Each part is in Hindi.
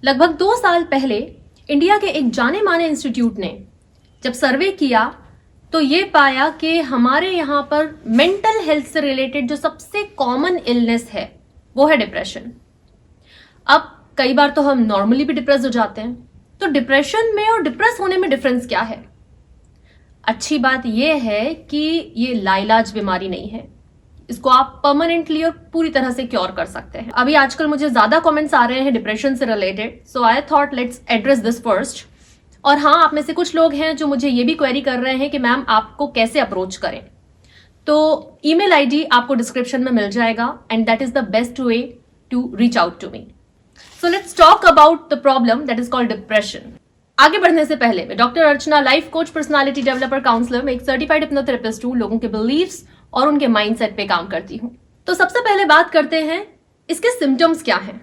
लगभग 2 साल पहले इंडिया के एक जाने माने इंस्टीट्यूट ने जब सर्वे किया तो ये पाया कि हमारे यहाँ पर मेंटल हेल्थ से रिलेटेड जो सबसे कॉमन इलनेस है वो है डिप्रेशन। अब कई बार तो हम नॉर्मली भी डिप्रेस हो जाते हैं, तो डिप्रेशन में और डिप्रेस होने में डिफरेंस क्या है? अच्छी बात यह है कि ये लाइलाज बीमारी नहीं है, इसको आप परमानेंटली और पूरी तरह से क्योर कर सकते हैं। अभी आजकल मुझे ज्यादा कमेंट्स आ रहे हैं डिप्रेशन से related, so I thought let's address this first. और हाँ, आप में से कुछ लोग हैं जो मुझे ये भी क्वेरी कर रहे हैं कि मैम आपको कैसे अप्रोच करें, तो ईमेल आईडी आपको डिस्क्रिप्शन में मिल जाएगा and that is the best way to reach out to me. So let's talk about the problem that is called depression. आगे बढ़ने से पहले मैं doctor Archana, life coach, personality developer, counsellor में एक सर्टिफाइड हिप्नोथेरेपिस्ट हूँ। लोगों के बिलीव्स और उनके माइंडसेट पे काम करती हूँ। तो सबसे पहले बात करते हैं इसके सिम्टम्स क्या हैं।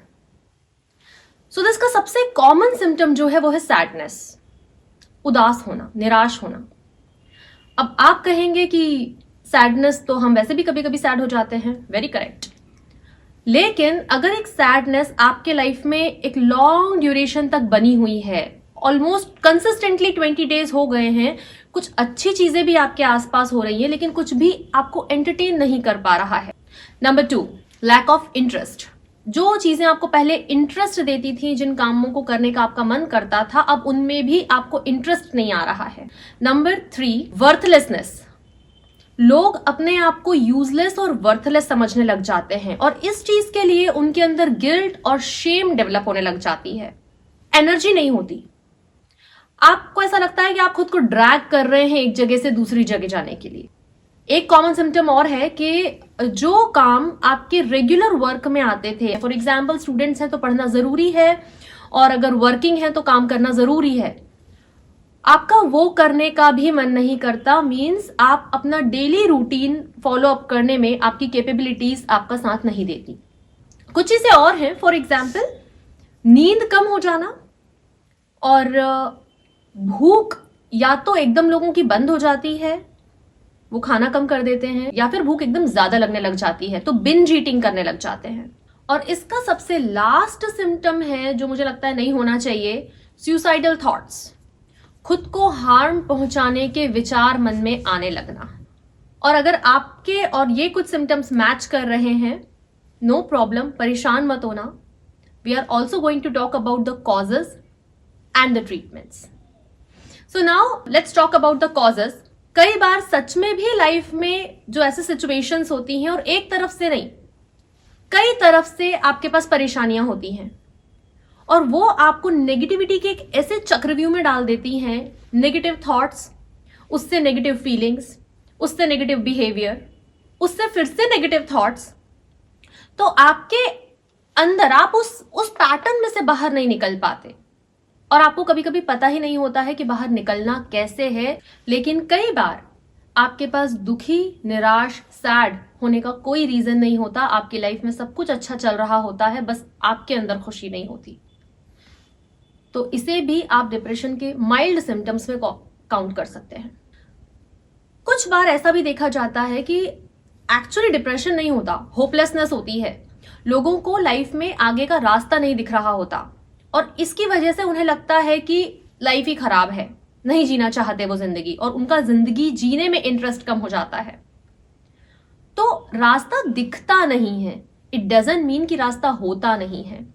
सो इसका सबसे कॉमन सिम्टम जो है वो है सैडनेस, उदास होना, निराश होना। अब आप कहेंगे कि सैडनेस तो हम वैसे भी कभी कभी सैड हो जाते हैं, वेरी करेक्ट। लेकिन अगर एक सैडनेस आपके लाइफ में एक लॉन्ग ड्यूरेशन तक बनी हुई है, ऑलमोस्ट कंसिस्टेंटली 20 डेज हो गए हैं, कुछ अच्छी चीजें भी आपके आसपास हो रही हैं लेकिन कुछ भी आपको एंटरटेन नहीं कर पा रहा है। Number 2, lack of interest. जो चीजें आपको पहले इंटरेस्ट देती थी, जिन कामों को करने का आपका मन करता था, अब उनमें भी आपको इंटरेस्ट नहीं आ रहा है। Number 3, worthlessness. लोग अपने आप को यूजलेस और वर्थलेस समझने लग जाते हैं और इस चीज के लिए उनके अंदर गिल्ट और शेम डेवलप होने लग जाती है। एनर्जी नहीं होती, आपको ऐसा लगता है कि आप खुद को ड्रैग कर रहे हैं एक जगह से दूसरी जगह जाने के लिए। एक कॉमन सिम्टम और है कि जो काम आपके रेगुलर वर्क में आते थे, फॉर एग्जाम्पल स्टूडेंट्स हैं तो पढ़ना जरूरी है और अगर वर्किंग है तो काम करना जरूरी है, आपका वो करने का भी मन नहीं करता। मीन्स आप अपना डेली रूटीन फॉलो अप करने में आपकी कैपेबिलिटीज आपका साथ नहीं देती। कुछ चीजें और हैं, फॉर एग्जाम्पल नींद कम हो जाना और भूख या तो एकदम लोगों की बंद हो जाती है, वो खाना कम कर देते हैं, या फिर भूख एकदम ज्यादा लगने लग जाती है तो बिंज ईटिंग करने लग जाते हैं। और इसका सबसे लास्ट सिम्टम है जो मुझे लगता है नहीं होना चाहिए, सुसाइडल थॉट्स। खुद को हार्म पहुंचाने के विचार मन में आने लगना। और अगर आपके और ये कुछ सिम्टम्स मैच कर रहे हैं, नो प्रॉब्लम, परेशान मत होना। We are also going to talk about the causes and the treatments. So now let's talk about the causes. कई बार सच में भी लाइफ में जो ऐसे सिचुएशंस होती हैं और एक तरफ से नहीं, कई तरफ से आपके पास परेशानियां होती हैं और वो आपको नेगेटिविटी के एक ऐसे चक्रव्यूह में डाल देती हैं। नेगेटिव थॉट्स, उससे नेगेटिव फीलिंग्स, उससे नेगेटिव बिहेवियर, उससे फिर से नेगेटिव थॉट्स, तो आपके अंदर आप उस पैटर्न में से बाहर नहीं निकल पाते और आपको कभी कभी पता ही नहीं होता है कि बाहर निकलना कैसे है। लेकिन कई बार आपके पास दुखी, निराश, सैड होने का कोई रीजन नहीं होता। आपकी लाइफ में सब कुछ अच्छा चल रहा होता है, बस आपके अंदर खुशी नहीं होती। तो इसे भी आप डिप्रेशन के माइल्ड सिम्टम्स में काउंट कर सकते हैं। कुछ बार ऐसा भी देखा जाता है कि एक्चुअली डिप्रेशन नहीं होता, होपलेसनेस होती है। लोगों को लाइफ में आगे का रास्ता नहीं दिख रहा होता और इसकी वजह से उन्हें लगता है कि लाइफ ही खराब है, नहीं जीना चाहते वो जिंदगी, और उनका जिंदगी जीने में इंटरेस्ट कम हो जाता है। तो रास्ता दिखता नहीं है, इट डजंट मीन कि रास्ता होता नहीं है।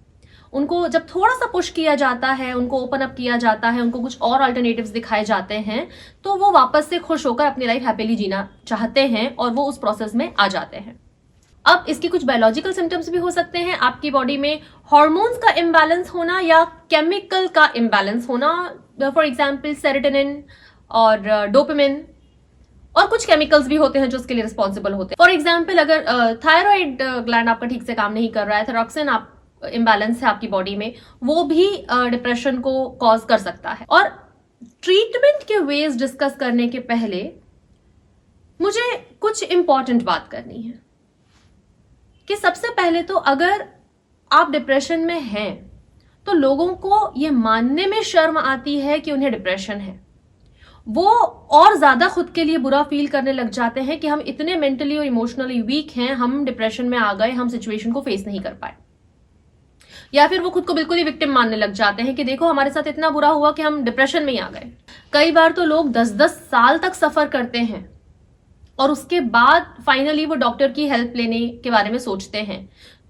उनको जब थोड़ा सा पुश किया जाता है, उनको ओपन अप किया जाता है, उनको कुछ और अल्टरनेटिव्स दिखाए जाते हैं, तो वो वापस से खुश होकर अपनी लाइफ हैप्पीली जीना चाहते हैं और वो उस प्रोसेस में आ जाते हैं। अब इसकी कुछ बायोलॉजिकल सिम्टम्स भी हो सकते हैं। आपकी बॉडी में हार्मोन्स का इम्बैलेंस होना या केमिकल का इम्बैलेंस होना, फॉर एग्जाम्पल सेरोटोनिन और डोपामिन, और कुछ केमिकल्स भी होते हैं जो उसके लिए रिस्पॉन्सिबल होते हैं। फॉर एग्जाम्पल अगर थायराइड ग्लैंड आपका ठीक से काम नहीं कर रहा है, थायरॉक्सिन आप इम्बैलेंस है आपकी बॉडी में, वो भी डिप्रेशन को कॉज कर सकता है। और ट्रीटमेंट के वेज डिस्कस करने के पहले मुझे कुछ इंपॉर्टेंट बात करनी है कि सबसे पहले तो अगर आप डिप्रेशन में हैं तो लोगों को ये मानने में शर्म आती है कि उन्हें डिप्रेशन है। वो और ज्यादा खुद के लिए बुरा फील करने लग जाते हैं कि हम इतने मेंटली और इमोशनली वीक हैं, हम डिप्रेशन में आ गए, हम सिचुएशन को फेस नहीं कर पाए। या फिर वो खुद को बिल्कुल ही विक्टिम मानने लग जाते हैं कि देखो हमारे साथ इतना बुरा हुआ कि हम डिप्रेशन में ही आ गए। कई बार तो लोग 10-10 साल तक सफर करते हैं और उसके बाद फाइनली वो डॉक्टर की हेल्प लेने के बारे में सोचते हैं।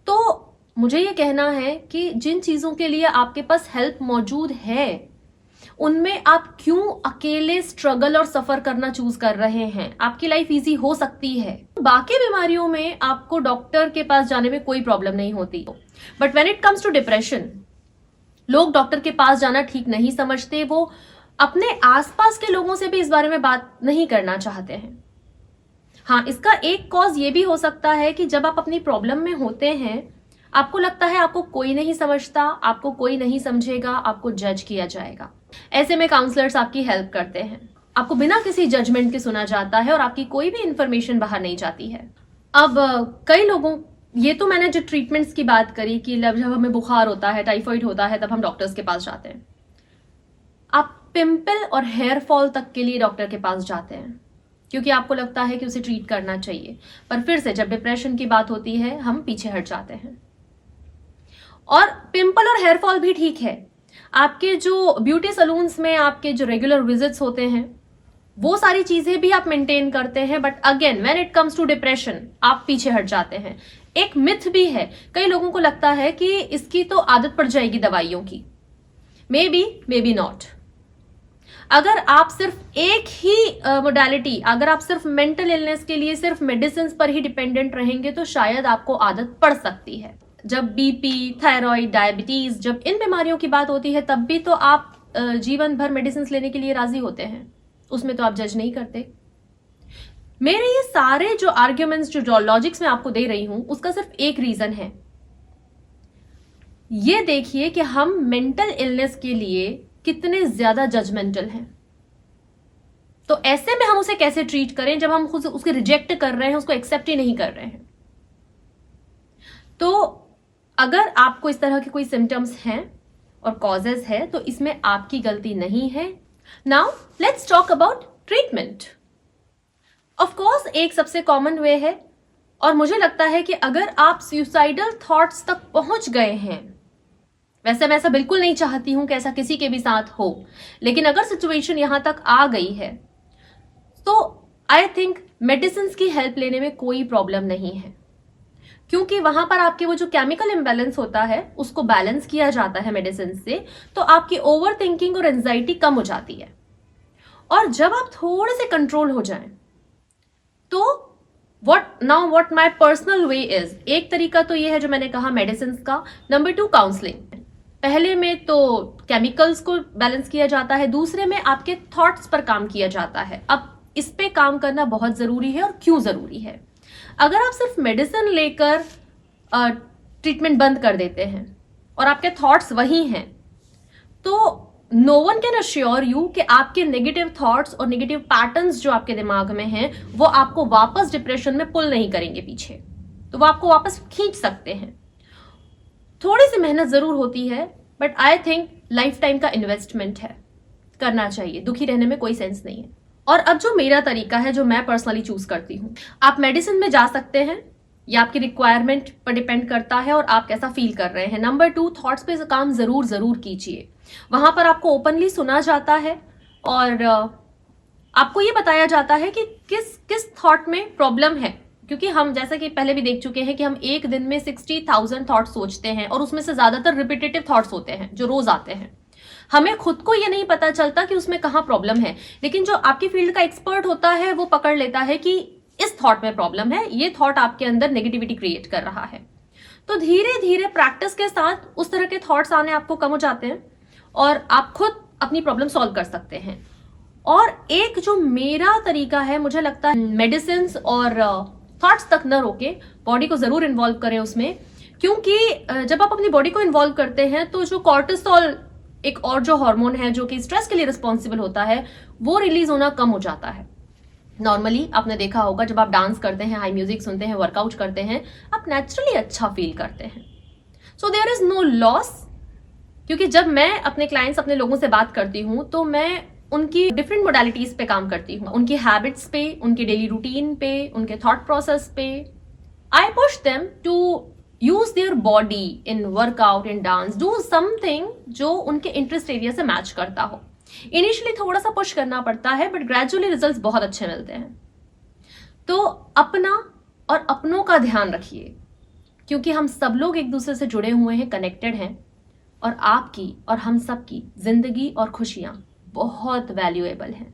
तो मुझे ये कहना है कि जिन चीजों के लिए आपके पास हेल्प मौजूद है उनमें आप क्यों अकेले स्ट्रगल और सफर करना चूज कर रहे हैं। आपकी लाइफ इजी हो सकती है। बाकी बीमारियों में आपको डॉक्टर के पास जाने में कोई प्रॉब्लम नहीं होती, but when it comes to depression लोग डॉक्टर के पास जाना ठीक नहीं समझते। वो अपने आसपास के लोगों से भी इस बारे में बात नहीं करना चाहते हैं। हाँ, इसका एक कॉज ये भी हो सकता है कि जब आप अपनी प्रॉब्लम में होते हैं आपको लगता है आपको कोई नहीं समझता, आपको कोई नहीं समझेगा, आपको जज किया जाएगा। ऐसे में काउंसलर्स आपकी हेल्प करते हैं। आपको बिना किसी जजमेंट के सुना जाता है और आपकी कोई भी इंफॉर्मेशन बाहर नहीं जाती है। अब कई लोगों, ये तो मैंने जो ट्रीटमेंट्स की बात करी कि जब हमें बुखार होता है, टाइफाइड होता है, तब हम डॉक्टर्स के पास जाते हैं। आप पिंपल और हेयर फॉल तक के लिए डॉक्टर के पास जाते हैं क्योंकि आपको लगता है कि उसे ट्रीट करना चाहिए। पर फिर से जब डिप्रेशन की बात होती है हम पीछे हट जाते हैं। और पिंपल और हेयर फॉल भी ठीक है, आपके जो ब्यूटी सलून्स में आपके जो रेगुलर विजिट्स होते हैं वो सारी चीजें भी आप मेंटेन करते हैं। But again when it comes to depression आप पीछे हट जाते हैं। एक मिथ भी है, कई लोगों को लगता है कि इसकी तो आदत पड़ जाएगी दवाइयों की। May be not. अगर आप सिर्फ एक ही मोडालिटी, अगर आप सिर्फ मेंटल इलनेस के लिए सिर्फ मेडिसिन पर ही डिपेंडेंट रहेंगे तो शायद आपको आदत पड़ सकती है। जब बीपी, थायराइड, डायबिटीज, जब इन बीमारियों की बात होती है तब भी तो आप जीवन भर मेडिसिन लेने के लिए राजी होते हैं, उसमें तो आप जज नहीं करते। मेरे ये सारे जो आर्ग्यूमेंट्स, जो लॉजिक्स मैं आपको दे रही हूं, उसका सिर्फ एक रीजन है। ये देखिए कि हम मेंटल इलनेस के लिए कितने ज्यादा जजमेंटल हैं। तो ऐसे में हम उसे कैसे ट्रीट करें जब हम खुद उसके रिजेक्ट कर रहे हैं, उसको एक्सेप्ट ही नहीं कर रहे हैं। तो अगर आपको इस तरह के कोई सिम्टम्स हैं और कॉजेज है तो इसमें आपकी गलती नहीं है। Now let's talk about treatment. Of course एक सबसे कॉमन वे है और मुझे लगता है कि अगर आप सुसाइडल थॉट्स तक पहुंच गए हैं, वैसे मैं ऐसा बिल्कुल नहीं चाहती हूं कि ऐसा किसी के भी साथ हो, लेकिन अगर सिचुएशन यहां तक आ गई है तो आई थिंक मेडिसिन की हेल्प लेने में कोई प्रॉब्लम नहीं है, क्योंकि वहां पर आपके वो जो केमिकल इम्बैलेंस होता है उसको बैलेंस किया जाता है मेडिसिन से। तो आपकी ओवर थिंकिंग और एंजाइटी कम हो जाती है। और जब आप थोड़े से कंट्रोल हो जाएं तो what my personal way is, एक तरीका तो ये है जो मैंने कहा मेडिसिन का। Number 2 counselling. पहले में तो केमिकल्स को बैलेंस किया जाता है, दूसरे में आपके थॉट्स पर काम किया जाता है। अब इस पे काम करना बहुत जरूरी है। और क्यों जरूरी है? अगर आप सिर्फ मेडिसिन लेकर ट्रीटमेंट बंद कर देते हैं और आपके थॉट्स वही हैं तो no one can assure you कि आपके नेगेटिव थॉट्स और नेगेटिव पैटर्न्स जो आपके दिमाग में हैं वो आपको वापस डिप्रेशन में पुल नहीं करेंगे पीछे, तो वो आपको वापस खींच सकते हैं। थोड़ी सी मेहनत जरूर होती है but I think life time का इन्वेस्टमेंट है, करना चाहिए। दुखी रहने में कोई सेंस नहीं है। और अब जो मेरा तरीका है, जो मैं पर्सनली चूज करती हूँ, आप मेडिसिन में जा सकते हैं, या आपकी रिक्वायरमेंट पर डिपेंड करता है और आप कैसा फील कर रहे हैं। नंबर 2, थॉट्स पे काम जरूर कीजिए। वहां पर आपको ओपनली सुना जाता है और आपको ये बताया जाता है कि किस थॉट में प्रॉब्लम है, क्योंकि हम जैसा कि पहले भी देख चुके हैं कि हम एक दिन में 60,000 थॉट्स सोचते हैं और उसमें से ज्यादातर रिपीटेटिव थॉट्स होते हैं जो रोज आते हैं। हमें खुद को ये नहीं पता चलता कि उसमें कहाँ प्रॉब्लम है, लेकिन जो आपकी फील्ड का एक्सपर्ट होता है वो पकड़ लेता है कि इस थॉट में प्रॉब्लम है, ये थॉट आपके अंदर नेगेटिविटी क्रिएट कर रहा है। तो धीरे धीरे प्रैक्टिस के साथ उस तरह के थॉट्स आने आपको कम हो जाते हैं और आप खुद अपनी प्रॉब्लम सॉल्व कर सकते हैं। और एक जो मेरा तरीका है, मुझे लगता है मेडिसिन और थॉट्स तक न रोके, बॉडी को जरूर इन्वॉल्व करें उसमें, क्योंकि जब आप अपनी बॉडी को इन्वॉल्व करते हैं तो जो कॉर्टिसोल, एक और जो हार्मोन है जो कि स्ट्रेस के लिए रिस्पॉन्सिबल होता है, वो रिलीज होना कम हो जाता है। नॉर्मली आपने देखा होगा जब आप डांस करते हैं, हाई म्यूजिक सुनते हैं, वर्कआउट करते हैं, आप नेचुरली अच्छा फील करते हैं। So there is no loss, क्योंकि जब मैं अपने क्लाइंट्स, अपने लोगों से बात करती हूँ तो मैं उनकी डिफरेंट मोडालिटीज पे काम करती हूँ, उनकी हैबिट्स पे, उनके डेली रूटीन पे, उनके थॉट प्रोसेस पे। I push them to use their body in workout, in dance, do something जो उनके इंटरेस्ट एरिया से मैच करता हो। इनिशियली थोड़ा सा पुश करना पड़ता है, बट ग्रेजुअली रिजल्ट्स बहुत अच्छे मिलते हैं। तो अपना और अपनों का ध्यान रखिए, क्योंकि हम सब लोग एक दूसरे से जुड़े हुए हैं, कनेक्टेड हैं, और आपकी और हम सब की जिंदगी और खुशियां बहुत वैल्यूएबल हैं।